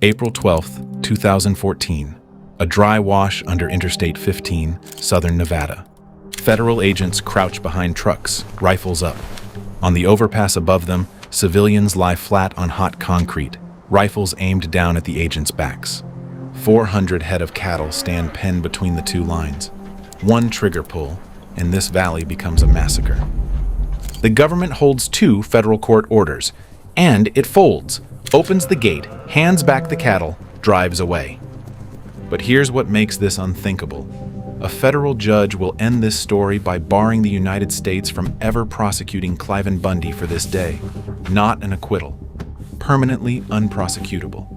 April 12, 2014. A dry wash under Interstate 15, southern Nevada. Federal agents crouch behind trucks, rifles up. On the overpass above them, civilians lie flat on hot concrete, rifles aimed down at the agents' backs. 400 head of cattle stand penned between the two lines. One trigger pull, and this valley becomes a massacre. The government holds 2 federal court orders, and it folds, opens the gate, hands back the cattle, drives away. But here's what makes this unthinkable. A federal judge will end this story by barring the United States from ever prosecuting Cliven Bundy for this day. Not an acquittal. Permanently unprosecutable.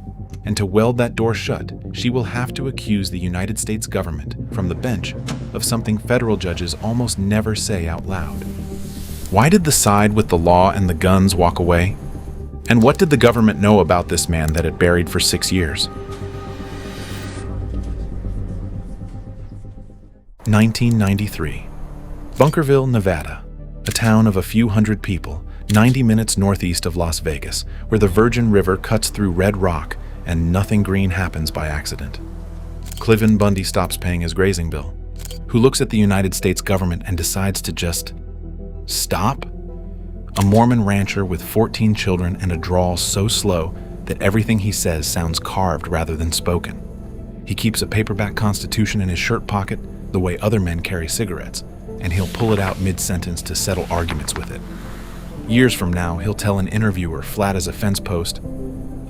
And to weld that door shut, she will have to accuse the United States government, from the bench, of something federal judges almost never say out loud. Why did the side with the law and the guns walk away? And what did the government know about this man that it buried for 6 years? 1993. Bunkerville, Nevada, a town of a few hundred people, 90 minutes northeast of Las Vegas, where the Virgin River cuts through red rock and nothing green happens by accident. Cliven Bundy stops paying his grazing bill, who looks at the United States government and decides to just stop. A Mormon rancher with 14 children and a drawl so slow that everything he says sounds carved rather than spoken. He keeps a paperback Constitution in his shirt pocket the way other men carry cigarettes, and he'll pull it out mid-sentence to settle arguments with it. Years from now, he'll tell an interviewer flat as a fence post,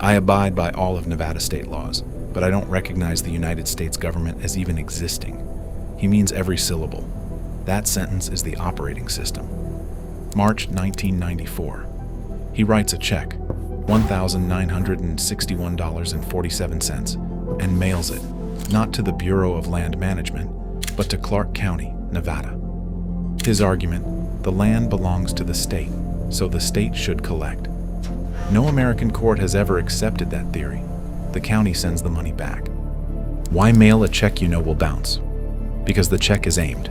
"I abide by all of Nevada state laws, but I don't recognize the United States government as even existing." He means every syllable. That sentence is the operating system. March 1994. He writes a check, $1,961.47, and mails it, not to the Bureau of Land Management, but to Clark County, Nevada. His argument, the land belongs to the state, so the state should collect. No American court has ever accepted that theory. The county sends the money back. Why mail a check you know will bounce? Because the check is aimed.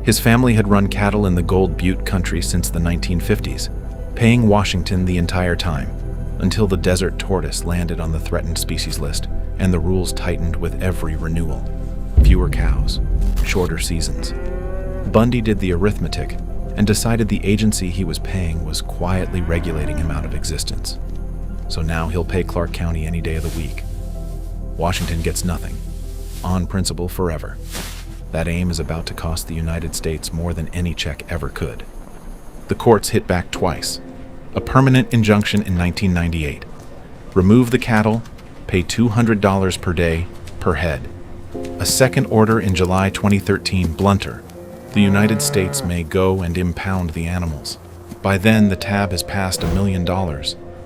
His family had run cattle in the gold Butte country since the 1950s, paying Washington the entire time, until the desert tortoise landed on the threatened species list, and the rules tightened with every renewal. Fewer cows, shorter seasons. Bundy did the arithmetic and decided the agency he was paying was quietly regulating him out of existence. So now he'll pay Clark County any day of the week. Washington gets nothing. On principle forever. That aim is about to cost the United States more than any check ever could. The courts hit back twice. A permanent injunction in 1998. Remove the cattle, pay $200 per day, per head. A second order in July 2013, blunter. The United States may go and impound the animals. By then, the tab has passed $1 million.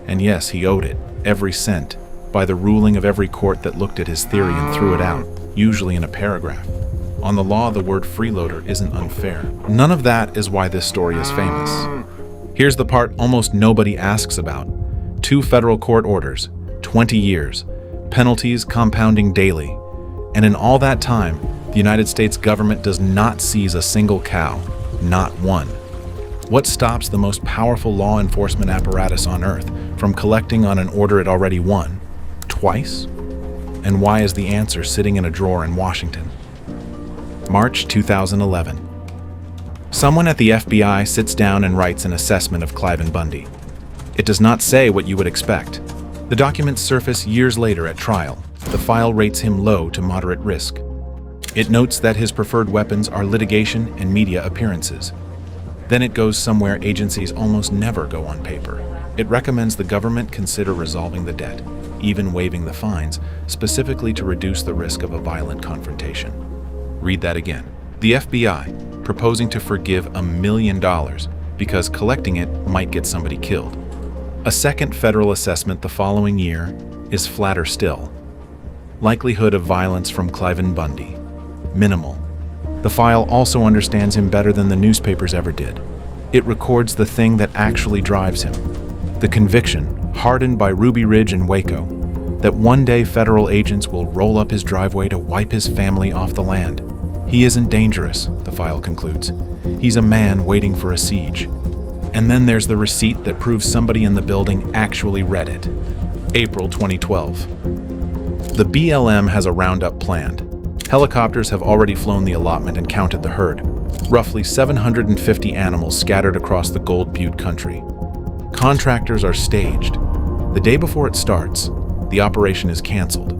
And yes, he owed it, every cent, by the ruling of every court that looked at his theory and threw it out, usually in a paragraph. On the law, the word freeloader isn't unfair. None of that is why this story is famous. Here's the part almost nobody asks about. 2 federal court orders, 20 years, penalties compounding daily. And in all that time, the United States government does not seize a single cow, not one. What stops the most powerful law enforcement apparatus on earth from collecting on an order it already won? Twice? And why is the answer sitting in a drawer in Washington? March 2011. Someone at the FBI sits down and writes an assessment of Cliven Bundy. It does not say what you would expect. The documents surface years later at trial. The file rates him low to moderate risk. It notes that his preferred weapons are litigation and media appearances. Then it goes somewhere agencies almost never go on paper. It recommends the government consider resolving the debt, even waiving the fines, specifically to reduce the risk of a violent confrontation. Read that again. The FBI proposing to forgive $1 million because collecting it might get somebody killed. A second federal assessment the following year is flatter still. Likelihood of violence from Cliven Bundy. Minimal. The file also understands him better than the newspapers ever did. It records the thing that actually drives him. The conviction, hardened by Ruby Ridge and Waco, that one day federal agents will roll up his driveway to wipe his family off the land. He isn't dangerous, the file concludes. He's a man waiting for a siege. And then there's the receipt that proves somebody in the building actually read it. April 2012. The BLM has a roundup planned. Helicopters have already flown the allotment and counted the herd. Roughly 750 animals scattered across the Gold Butte country. Contractors are staged. The day before it starts, the operation is canceled.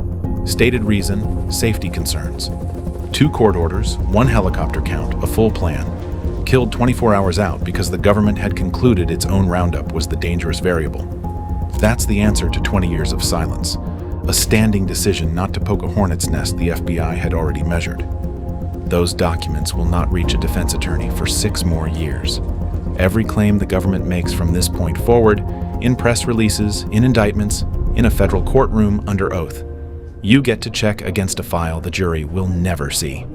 Stated reason, safety concerns. 2 court orders, 1 helicopter count, a full plan. Killed 24 hours out because the government had concluded its own roundup was the dangerous variable. That's the answer to 20 years of silence. A standing decision not to poke a hornet's nest the FBI had already measured. Those documents will not reach a defense attorney for 6 more years. Every claim the government makes from this point forward, in press releases, in indictments, in a federal courtroom under oath, you get to check against a file the jury will never see.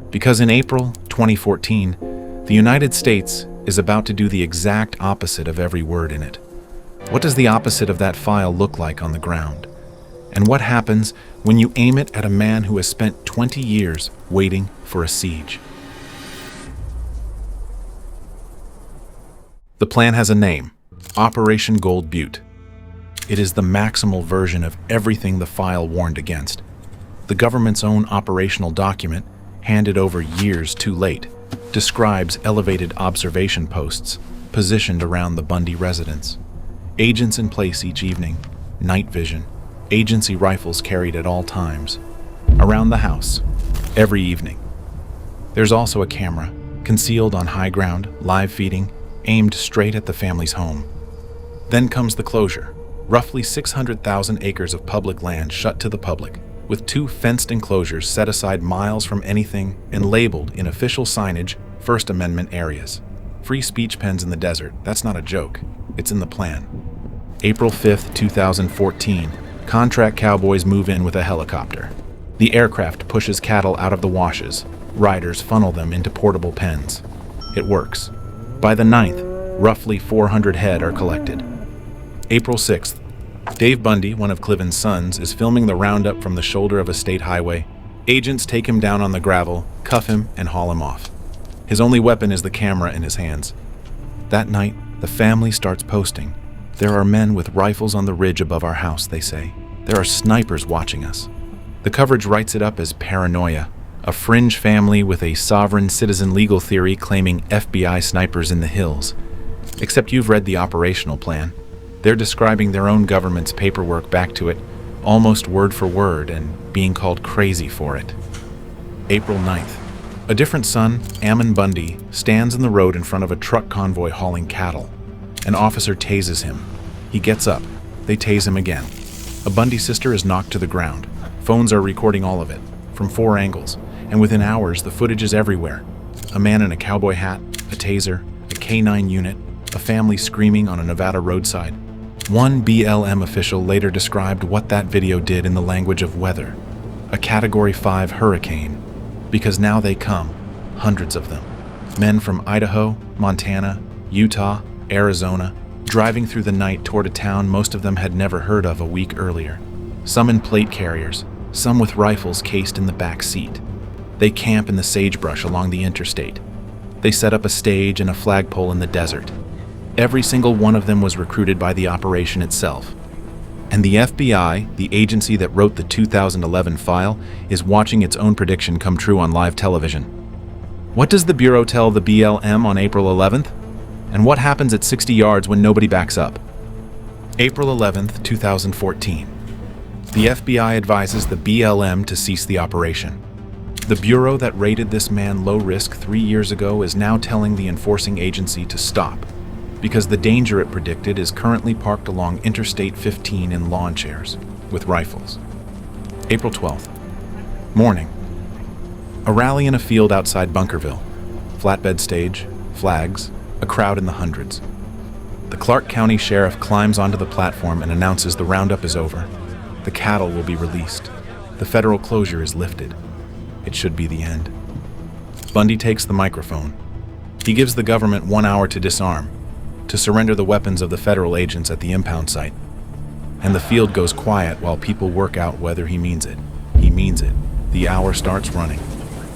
Because in April 2014, the United States is about to do the exact opposite of every word in it. What does the opposite of that file look like on the ground? And what happens when you aim it at a man who has spent 20 years waiting for a siege? The plan has a name: Operation Gold Butte. It is the maximal version of everything the file warned against. The government's own operational document, handed over years too late, describes elevated observation posts positioned around the Bundy residence. Agents in place each evening, night vision, agency rifles carried at all times. Around the house, every evening. There's also a camera, concealed on high ground, live feeding, aimed straight at the family's home. Then comes the closure, roughly 600,000 acres of public land shut to the public, with 2 fenced enclosures set aside miles from anything and labeled in official signage First Amendment areas. Free speech pens in the desert, that's not a joke, it's in the plan. April 5th, 2014, contract cowboys move in with a helicopter. The aircraft pushes cattle out of the washes. Riders funnel them into portable pens. It works. By the 9th, roughly 400 head are collected. April 6th, Dave Bundy, one of Cliven's sons, is filming the roundup from the shoulder of a state highway. Agents take him down on the gravel, cuff him, and haul him off. His only weapon is the camera in his hands. That night, the family starts posting. There are men with rifles on the ridge above our house, they say. There are snipers watching us. The coverage writes it up as paranoia, a fringe family with a sovereign citizen legal theory claiming FBI snipers in the hills. Except you've read the operational plan. They're describing their own government's paperwork back to it, almost word for word, and being called crazy for it. April 9th. A different son, Ammon Bundy, stands in the road in front of a truck convoy hauling cattle. An officer tases him. He gets up. They tase him again. A Bundy sister is knocked to the ground. Phones are recording all of it, from 4 angles, and within hours the footage is everywhere. A man in a cowboy hat, a taser, a K-9 unit, a family screaming on a Nevada roadside. One BLM official later described what that video did in the language of weather. A Category 5 hurricane. Because now they come, hundreds of them. Men from Idaho, Montana, Utah, Arizona, driving through the night toward a town most of them had never heard of a week earlier. Some in plate carriers, some with rifles cased in the back seat. They camp in the sagebrush along the interstate. They set up a stage and a flagpole in the desert. Every single one of them was recruited by the operation itself. And the FBI, the agency that wrote the 2011 file, is watching its own prediction come true on live television. What does the Bureau tell the BLM on April 11th? And what happens at 60 yards when nobody backs up? April 11th, 2014. The FBI advises the BLM to cease the operation. The bureau that rated this man low risk 3 years ago is now telling the enforcing agency to stop, because the danger it predicted is currently parked along Interstate 15 in lawn chairs, with rifles. April 12th. Morning. A rally in a field outside Bunkerville. Flatbed stage, flags, a crowd in the hundreds. The Clark County Sheriff climbs onto the platform and announces the roundup is over. The cattle will be released. The federal closure is lifted. It should be the end. Bundy takes the microphone. He gives the government 1 hour to disarm, to surrender the weapons of the federal agents at the impound site. And the field goes quiet while people work out whether he means it. He means it. The hour starts running.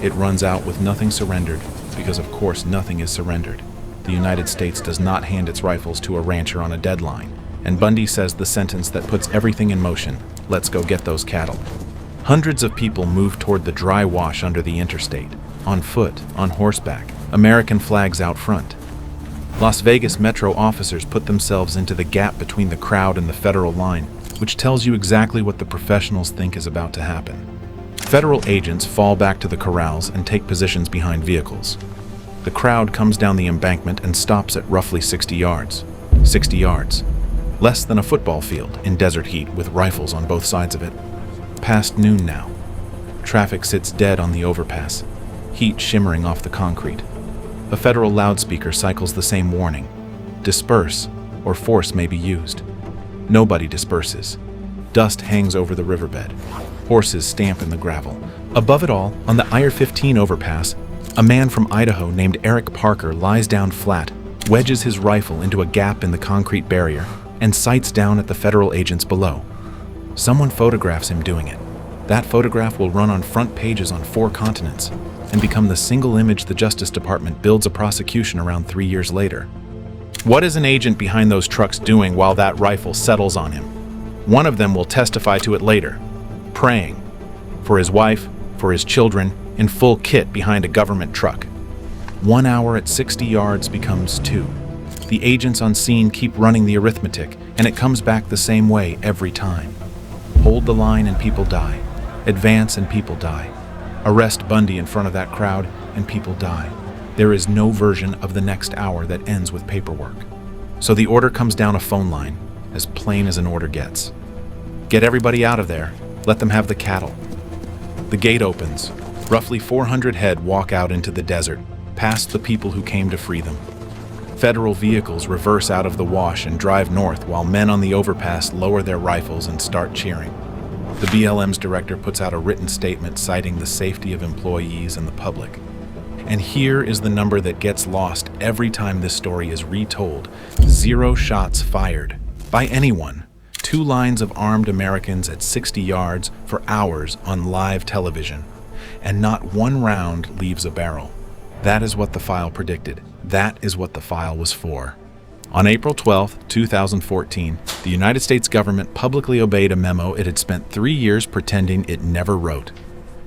It runs out with nothing surrendered, because of course nothing is surrendered. The United States does not hand its rifles to a rancher on a deadline. And Bundy says the sentence that puts everything in motion: let's go get those cattle. Hundreds of people move toward the dry wash under the interstate, on foot, on horseback, American flags out front. Las Vegas Metro officers put themselves into the gap between the crowd and the federal line, which tells you exactly what the professionals think is about to happen. Federal agents fall back to the corrals and take positions behind vehicles. The crowd comes down the embankment and stops at roughly 60 yards. 60 yards. Less than a football field in desert heat with rifles on both sides of it. Past noon now. Traffic sits dead on the overpass, heat shimmering off the concrete. A federal loudspeaker cycles the same warning: disperse, or force may be used. Nobody disperses. Dust hangs over the riverbed. Horses stamp in the gravel. Above it all, on the I-15 overpass, a man from Idaho named Eric Parker lies down flat, wedges his rifle into a gap in the concrete barrier, and sights down at the federal agents below. Someone photographs him doing it. That photograph will run on front pages on 4 continents and become the single image the Justice Department builds a prosecution around 3 years later. What is an agent behind those trucks doing while that rifle settles on him? One of them will testify to it later. Praying. For his wife, for his children, in full kit behind a government truck. 1 hour at 60 yards becomes 2. The agents on scene keep running the arithmetic, and it comes back the same way every time. Hold the line and people die. Advance and people die. Arrest Bundy in front of that crowd and people die. There is no version of the next hour that ends with paperwork. So the order comes down a phone line, as plain as an order gets. Get everybody out of there. Let them have the cattle. The gate opens. Roughly 400 head walk out into the desert, past the people who came to free them. Federal vehicles reverse out of the wash and drive north while men on the overpass lower their rifles and start cheering. The BLM's director puts out a written statement citing the safety of employees and the public. And here is the number that gets lost every time this story is retold: 0 shots fired by anyone. 2 lines of armed Americans at 60 yards for hours on live television. And not 1 round leaves a barrel. That is what the file predicted. That is what the file was for. On April 12, 2014, the United States government publicly obeyed a memo it had spent 3 years pretending it never wrote.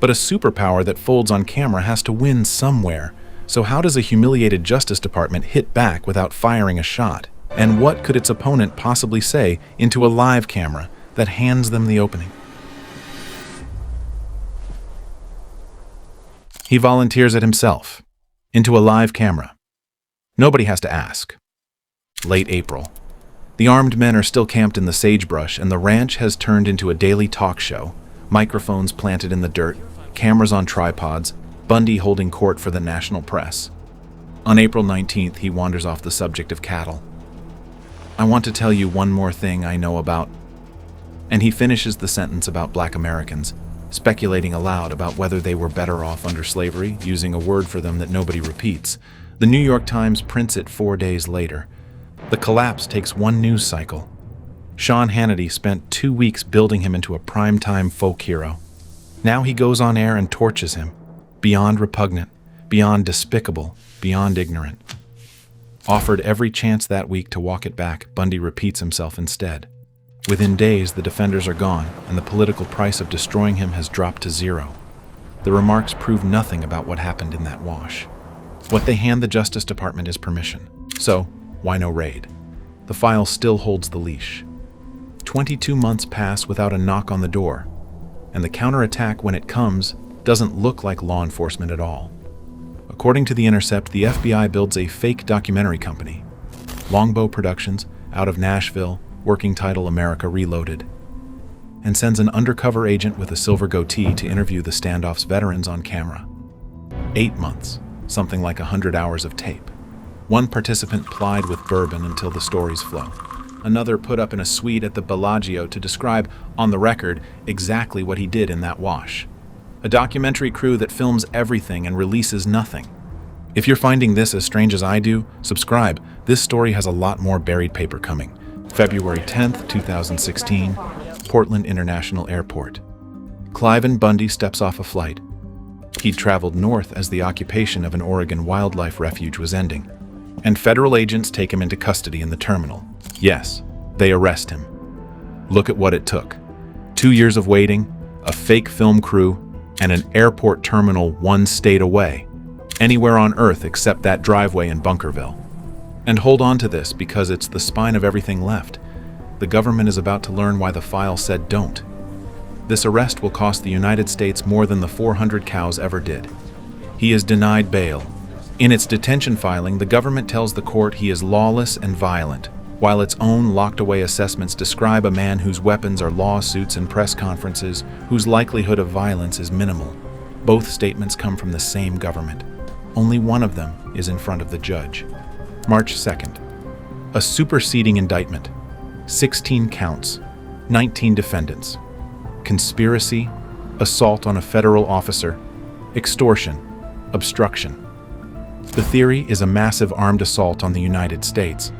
But a superpower that folds on camera has to win somewhere. So how does a humiliated Justice Department hit back without firing a shot? And what could its opponent possibly say into a live camera that hands them the opening? He volunteers it himself, into a live camera. Nobody has to ask. Late April. The armed men are still camped in the sagebrush, and the ranch has turned into a daily talk show. Microphones planted in the dirt, cameras on tripods, Bundy holding court for the national press. On April 19th, he wanders off the subject of cattle. I want to tell you one more thing I know about. And he finishes the sentence about Black Americans, speculating aloud about whether they were better off under slavery, using a word for them that nobody repeats. The New York Times prints it 4 days later. The collapse takes 1 news cycle. Sean Hannity spent 2 weeks building him into a primetime folk hero. Now he goes on air and torches him. Beyond repugnant, beyond despicable, beyond ignorant. Offered every chance that week to walk it back, Bundy repeats himself instead. Within days, the defenders are gone, and the political price of destroying him has dropped to 0. The remarks prove nothing about what happened in that wash. What they hand the Justice Department is permission. So, why no raid? The file still holds the leash. 22 months pass without a knock on the door, and the counterattack, when it comes, doesn't look like law enforcement at all. According to The Intercept, the FBI builds a fake documentary company, Longbow Productions, out of Nashville, working title America Reloaded, and sends an undercover agent with a silver goatee to interview the standoff's veterans on camera. 8 months, something like 100 hours of tape. One participant plied with bourbon until the stories flow. Another put up in a suite at the Bellagio to describe, on the record, exactly what he did in that wash. A documentary crew that films everything and releases nothing. If you're finding this as strange as I do, subscribe. This story has a lot more buried paper coming. February 10th, 2016, Portland International Airport. Cliven Bundy steps off a flight. He'd traveled north as the occupation of an Oregon wildlife refuge was ending, and federal agents take him into custody in the terminal. Yes, They arrest him. Look at what it took. 2 years of waiting, a fake film crew, and an airport terminal 1 state away. Anywhere on Earth except that driveway in Bunkerville. And hold on to this because it's the spine of everything left. The government is about to learn why the file said don't. This arrest will cost the United States more than the 400 cows ever did. He is denied bail. In its detention filing, the government tells the court he is lawless and violent, while its own locked-away assessments describe a man whose weapons are lawsuits and press conferences, whose likelihood of violence is minimal. Both statements come from the same government. Only one of them is in front of the judge. March 2nd. A superseding indictment. 16 counts. 19 defendants. Conspiracy, assault on a federal officer, extortion, obstruction. The theory is a massive armed assault on the United States.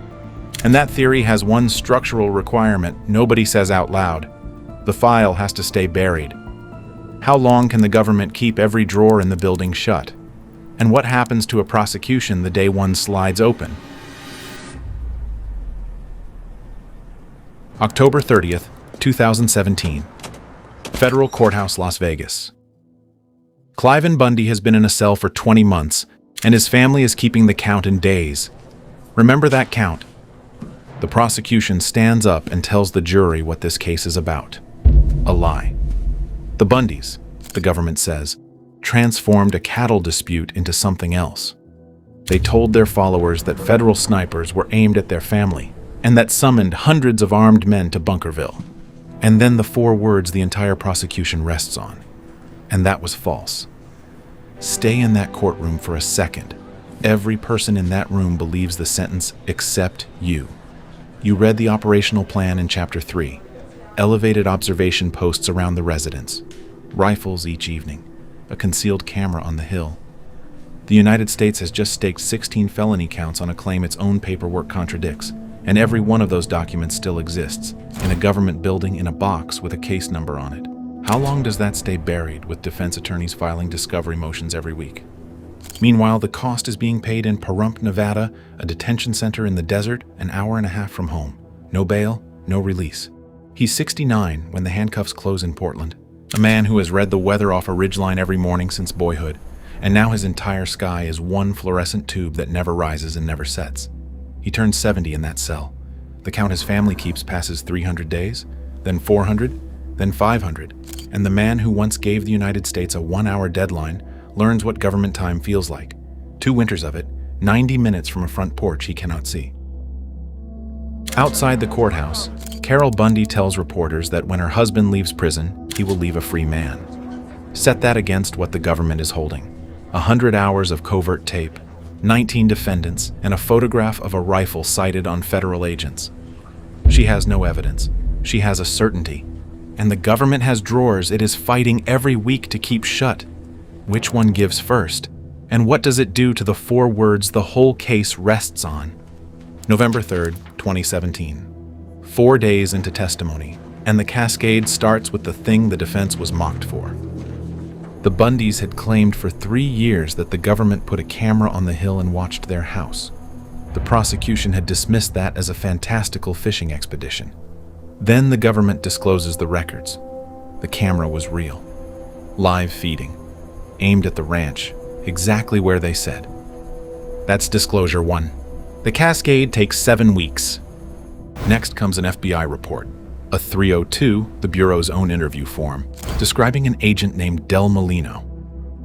And that theory has one structural requirement nobody says out loud. The file has to stay buried. How long can the government keep every drawer in the building shut? And what happens to a prosecution the day one slides open? October 30th, 2017. Federal Courthouse, Las Vegas. Cliven Bundy has been in a cell for 20 months, and his family is keeping the count in days. Remember that count. The prosecution stands up and tells the jury what this case is about. A lie. The Bundys, the government says, transformed a cattle dispute into something else. They told their followers that federal snipers were aimed at their family, and that summoned hundreds of armed men to Bunkerville. And then the 4 words the entire prosecution rests on. And that was false. Stay in that courtroom for a second. Every person in that room believes the sentence except you. You read the operational plan in Chapter 3. Elevated observation posts around the residence. Rifles each evening. A concealed camera on the hill. The United States has just staked 16 felony counts on a claim its own paperwork contradicts. And every one of those documents still exists, in a government building in a box with a case number on it. How long does that stay buried with defense attorneys filing discovery motions every week? Meanwhile, the cost is being paid in Pahrump, Nevada, a detention center in the desert, an hour and a half from home. No bail, no release. He's 69 when the handcuffs close in Portland, a man who has read the weather off a ridgeline every morning since boyhood, and now his entire sky is one fluorescent tube that never rises and never sets. He turns 70 in that cell. The count his family keeps passes 300 days, then 400, then 500, and the man who once gave the United States a 1-hour deadline learns what government time feels like. 2 winters of it, 90 minutes from a front porch he cannot see. Outside the courthouse, Carol Bundy tells reporters that when her husband leaves prison, he will leave a free man. Set that against what the government is holding. 100 hours of covert tape, 19 defendants, and a photograph of a rifle sighted on federal agents. She has no evidence. She has a certainty. And the government has drawers it is fighting every week to keep shut. Which one gives first? And what does it do to the 4 words the whole case rests on? November 3rd, 2017. 4 days into testimony, and the cascade starts with the thing the defense was mocked for. The Bundys had claimed for 3 years that the government put a camera on the hill and watched their house. The prosecution had dismissed that as a fantastical fishing expedition. Then the government discloses the records. The camera was real. Live feeding. Aimed at the ranch, exactly where they said. That's disclosure 1. The cascade takes 7 weeks. Next comes an FBI report. A 302, the Bureau's own interview form, describing an agent named Del Molino.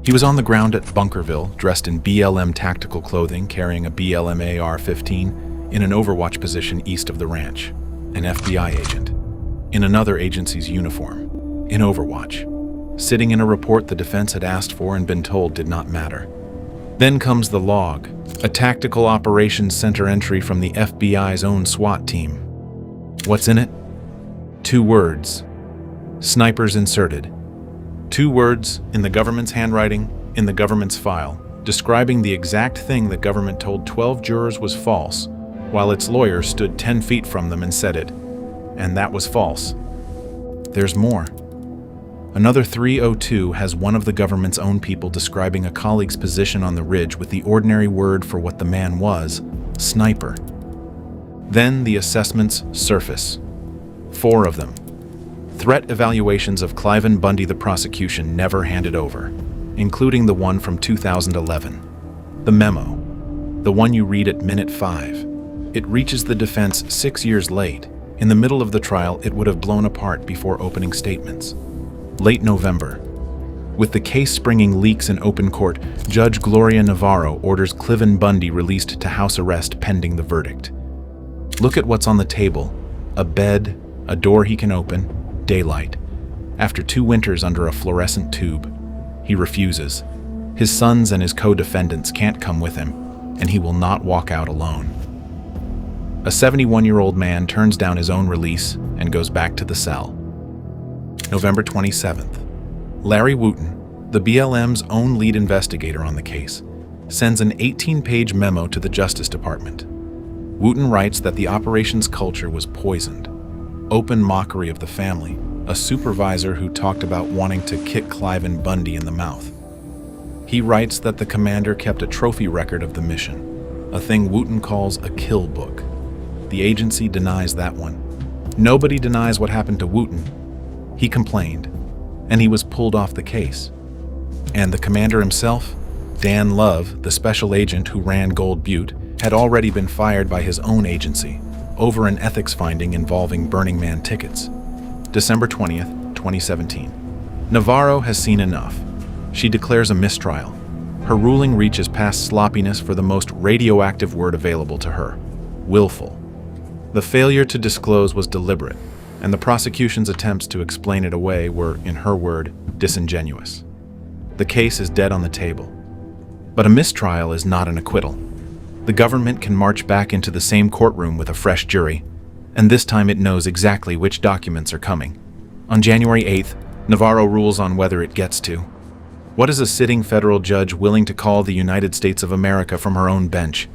He was on the ground at Bunkerville, dressed in BLM tactical clothing, carrying a BLM AR-15 in an overwatch position east of the ranch. An FBI agent. In another agency's uniform. In overwatch. Sitting in a report the defense had asked for and been told did not matter. Then comes the log, a tactical operations center entry from the FBI's own SWAT team. What's in it? 2 words. Snipers inserted. 2 words in the government's handwriting, in the government's file, describing the exact thing the government told 12 jurors was false, while its lawyer stood 10 feet from them and said it. And that was false. There's more. Another 302 has one of the government's own people describing a colleague's position on the ridge with the ordinary word for what the man was, sniper. Then the assessments surface. 4 of them. Threat evaluations of Cliven Bundy the prosecution never handed over, including the one from 2011. The memo, the one you read at minute 5. It reaches the defense 6 years late. In the middle of the trial, it would have blown apart before opening statements. Late November. With the case springing leaks in open court, Judge Gloria Navarro orders Cliven Bundy released to house arrest pending the verdict. Look at what's on the table. A bed, a door he can open, daylight. After 2 winters under a fluorescent tube. He refuses. His sons and his co-defendants can't come with him, and he will not walk out alone. A 71-year-old man turns down his own release and goes back to the cell. November 27th. Larry Wooten, the BLM's own lead investigator on the case, sends an 18-page memo to the Justice Department. Wooten writes that the operation's culture was poisoned. Open mockery of the family, a supervisor who talked about wanting to kick Cliven Bundy in the mouth. He writes that the commander kept a trophy record of the mission, a thing Wooten calls a kill book. The agency denies that one. Nobody denies what happened to Wooten. He complained, and he was pulled off the case. And the commander himself, Dan Love, the special agent who ran Gold Butte, had already been fired by his own agency over an ethics finding involving Burning Man tickets. December 20th, 2017. Navarro has seen enough. She declares a mistrial. Her ruling reaches past sloppiness for the most radioactive word available to her: willful. The failure to disclose was deliberate, and the prosecution's attempts to explain it away were, in her word, disingenuous. The case is dead on the table. But a mistrial is not an acquittal. The government can march back into the same courtroom with a fresh jury, and this time it knows exactly which documents are coming. On January 8th, Navarro rules on whether it gets to. What is a sitting federal judge willing to call the United States of America from her own bench?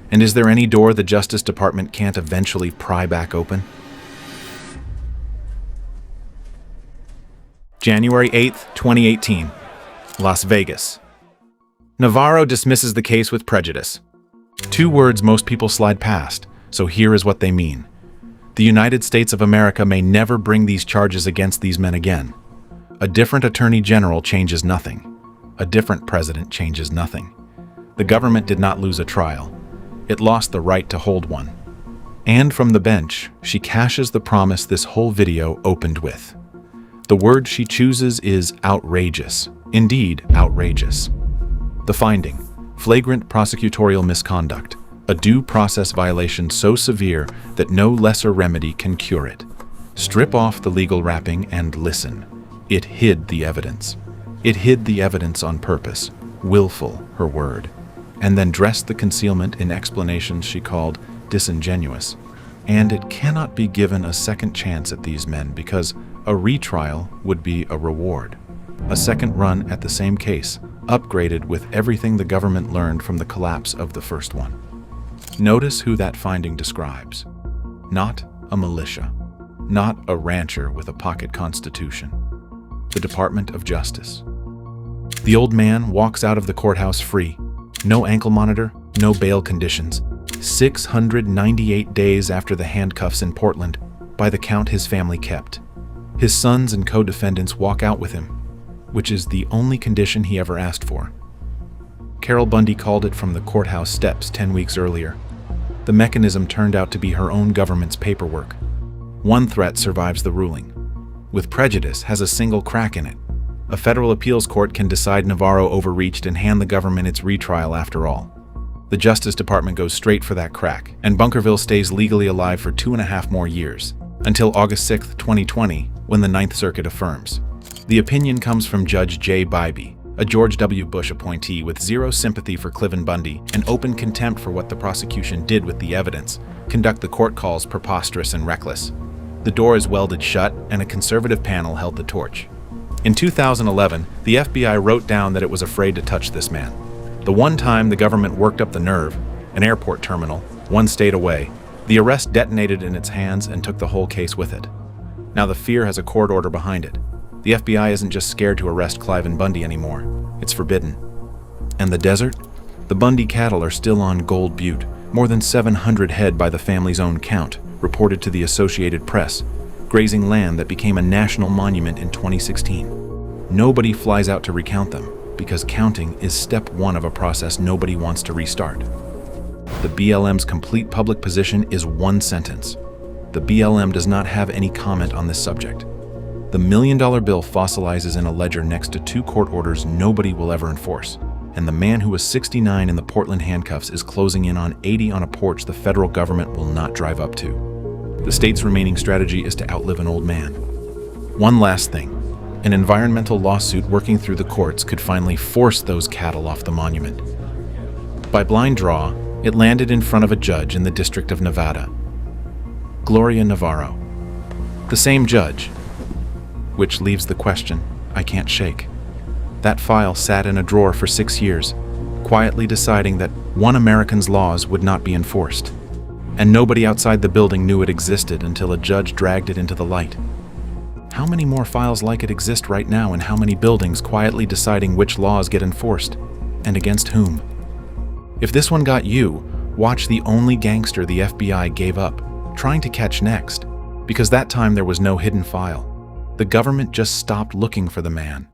And is there any door the Justice Department can't eventually pry back open? January 8th, 2018, Las Vegas. Navarro dismisses the case with prejudice. 2 words most people slide past, so here is what they mean. The United States of America may never bring these charges against these men again. A different attorney general changes nothing. A different president changes nothing. The government did not lose a trial. It lost the right to hold one. And from the bench, she cashes the promise this whole video opened with. The word she chooses is outrageous. Indeed, outrageous. The finding: flagrant prosecutorial misconduct, a due process violation so severe that no lesser remedy can cure it. Strip off the legal wrapping and listen. It hid the evidence. It hid the evidence on purpose, willful, her word, and then dressed the concealment in explanations she called disingenuous. And it cannot be given a second chance at these men because a retrial would be a reward. A second run at the same case, upgraded with everything the government learned from the collapse of the first one. Notice who that finding describes. Not a militia, not a rancher with a pocket constitution. The Department of Justice. The old man walks out of the courthouse free. No ankle monitor, no bail conditions. 698 days after the handcuffs in Portland, by the count his family kept. His sons and co-defendants walk out with him, which is the only condition he ever asked for. Carol Bundy called it from the courthouse steps 10 weeks earlier. The mechanism turned out to be her own government's paperwork. One threat survives the ruling. With prejudice, has a single crack in it. A federal appeals court can decide Navarro overreached and hand the government its retrial after all. The Justice Department goes straight for that crack, and Bunkerville stays legally alive for 2.5 more years, until August 6, 2020, when the Ninth Circuit affirms. The opinion comes from Judge J. Bybee, a George W. Bush appointee with zero sympathy for Cliven Bundy and open contempt for what the prosecution did with the evidence, conduct the court calls preposterous and reckless. The door is welded shut, and a conservative panel held the torch. In 2011, the FBI wrote down that it was afraid to touch this man. The one time the government worked up the nerve, an airport terminal, 1 state away, the arrest detonated in its hands and took the whole case with it. Now the fear has a court order behind it. The FBI isn't just scared to arrest Cliven Bundy anymore. It's forbidden. And the desert? The Bundy cattle are still on Gold Butte, More than 700 head by the family's own count, reported to the Associated Press, grazing land that became a national monument in 2016. Nobody flies out to recount them, because counting is step one of a process nobody wants to restart. The BLM's complete public position is one sentence. The BLM does not have any comment on this subject. The $1 million bill fossilizes in a ledger next to 2 court orders nobody will ever enforce, and the man who was 69 in the Portland handcuffs is closing in on 80 on a porch the federal government will not drive up to. The state's remaining strategy is to outlive an old man. One last thing. An environmental lawsuit working through the courts could finally force those cattle off the monument. By blind draw, it landed in front of a judge in the District of Nevada, Gloria Navarro. The same judge, which leaves the question I can't shake. That file sat in a drawer for 6 years, quietly deciding that one American's laws would not be enforced. And nobody outside the building knew it existed until a judge dragged it into the light. How many more files like it exist right now, and how many buildings quietly deciding which laws get enforced, and against whom? If this one got you, watch the only gangster the FBI gave up, trying to catch next, because that time there was no hidden file. The government just stopped looking for the man.